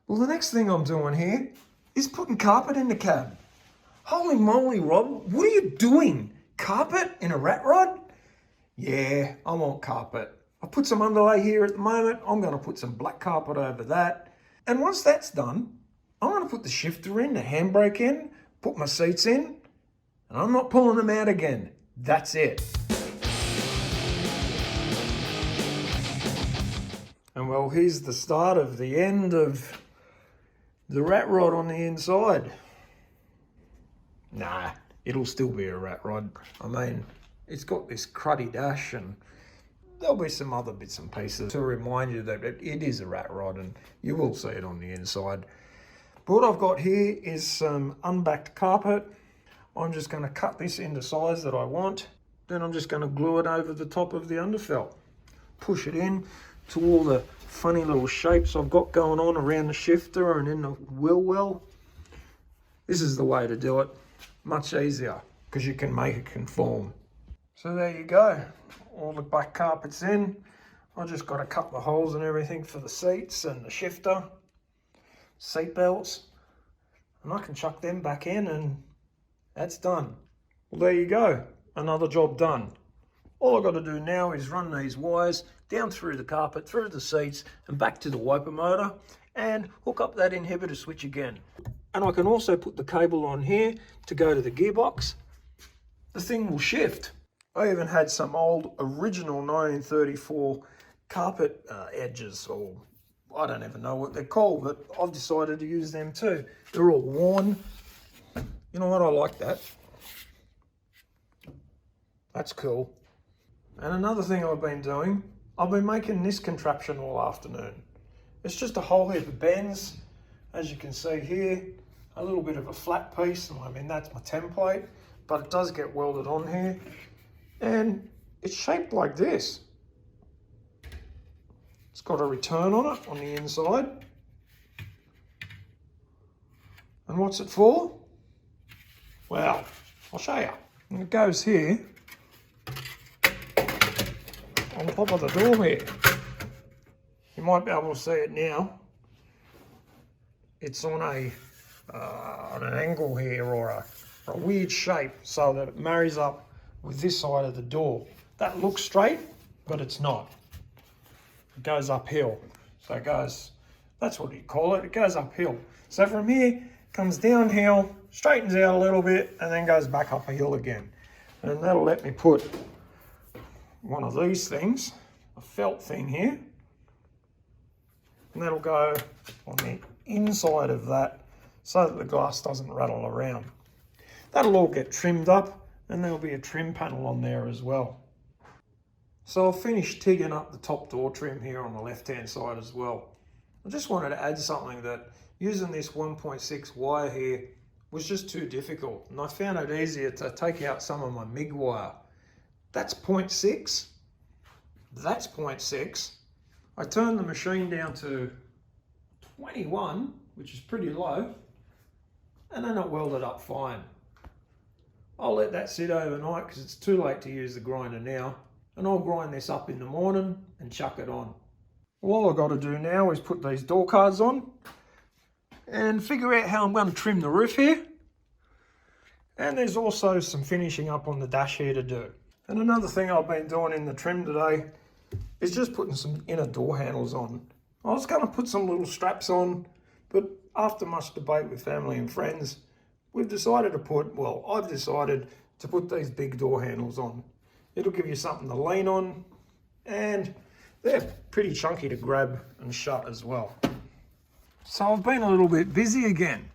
Well, the next thing I'm doing here is putting carpet in the cab. Holy moly, Rob, what are you doing? Carpet in a rat rod? Yeah, I want carpet. I put some underlay here at the moment. I'm going to put some black carpet over that. And once that's done, I'm going to put the shifter in, the handbrake in, put my seats in, and I'm not pulling them out again. That's it. And well, here's the start of the end of the rat rod on the inside. Nah, it'll still be a rat rod. I mean, it's got this cruddy dash and there'll be some other bits and pieces to remind you that it is a rat rod, and you will see it on the inside. But what I've got here is some unbacked carpet. I'm just going to cut this into size that I want. Then I'm just going to glue it over the top of the underfelt. Push it in to all the funny little shapes I've got going on around the shifter and in the wheel well. This is the way to do it. Much easier because you can make it conform. So there you go. All the black carpet's in. I just got to cut the holes and everything for the seats and the shifter, seat belts, and I can chuck them back in and that's done. Well, there you go. Another job done. All I've got to do now is run these wires down through the carpet, through the seats, and back to the wiper motor, and hook up that inhibitor switch again. And I can also put the cable on here to go to the gearbox. The thing will shift. I even had some old original 1934 carpet edges, or I don't even know what they're called, but I've decided to use them too. They're all worn. You know what, I like that. That's cool. And another thing I've been doing, I've been making this contraption all afternoon. It's just a whole heap of bends, as you can see here, a little bit of a flat piece. I mean, that's my template, but it does get welded on here. And it's shaped like this. It's got a return on it on the inside. And what's it for? Well, I'll show you. And it goes here on top of the door here. You might be able to see it now. It's on an angle here, or a weird shape, so that it marries up with this side of the door. That looks straight, but it's not. It goes uphill. So it goes, that's what you call it, it goes uphill. So from here, comes downhill, straightens out a little bit, and then goes back up a hill again. And that'll let me put one of these things, a felt thing here, and that'll go on the inside of that so that the glass doesn't rattle around. That'll all get trimmed up, and there'll be a trim panel on there as well. So I've finished tigging up the top door trim here on the left hand side as well. I just wanted to add something that using this 1.6 wire here was just too difficult, and I found it easier to take out some of my MIG wire. That's 0.6, that's 0.6. I turned the machine down to 21, which is pretty low, and then it welded up fine. I'll let that sit overnight because it's too late to use the grinder now, and I'll grind this up in the morning and chuck it on. All I've got to do now is put these door cards on and figure out how I'm going to trim the roof here. And there's also some finishing up on the dash here to do. And another thing I've been doing in the trim today is just putting some inner door handles on. I was going to put some little straps on, but after much debate with family and friends, we've decided to put, well, I've decided to put these big door handles on. It'll give you something to lean on, and they're pretty chunky to grab and shut as well. So I've been a little bit busy again.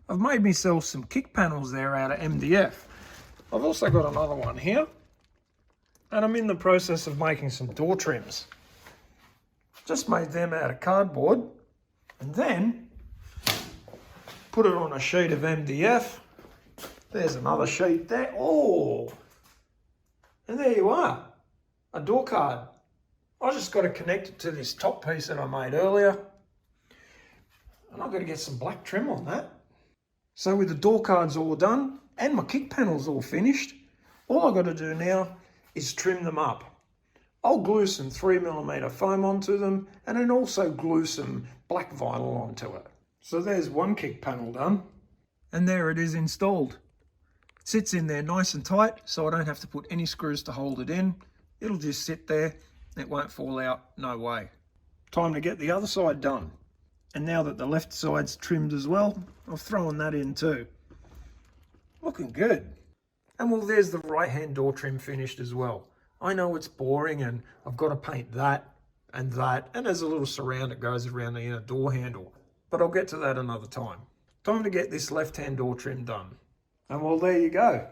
I've made myself some kick panels there out of MDF. I've also got another one here, and I'm in the process of making some door trims. Just made them out of cardboard, and then put it on a sheet of MDF. There's another sheet there. Oh, and there you are, a door card. I just got to connect it to this top piece that I made earlier, and I've got to get some black trim on that. So with the door cards all done and my kick panels all finished, all I've got to do now is trim them up. I'll glue some 3mm foam onto them, and then also glue some black vinyl onto it. So there's one kick panel done. And there it is installed. It sits in there nice and tight, so I don't have to put any screws to hold it in. It'll just sit there. It won't fall out, no way. Time to get the other side done. And now that the left side's trimmed as well, I've thrown that in too. Looking good. And well, there's the right-hand door trim finished as well. I know it's boring and I've got to paint that, and there's a little surround that goes around the inner door handle. But I'll get to that another time. Time to get this left-hand door trim done. And well, there you go.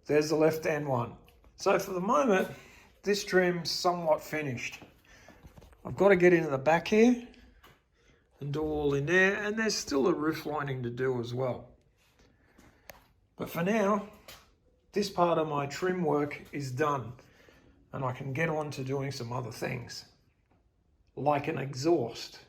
There's the left-hand one. So for the moment, this trim's somewhat finished. I've got to get into the back here and do all in there, and there's still a roof lining to do as well. But for now, this part of my trim work is done, and I can get on to doing some other things, like an exhaust.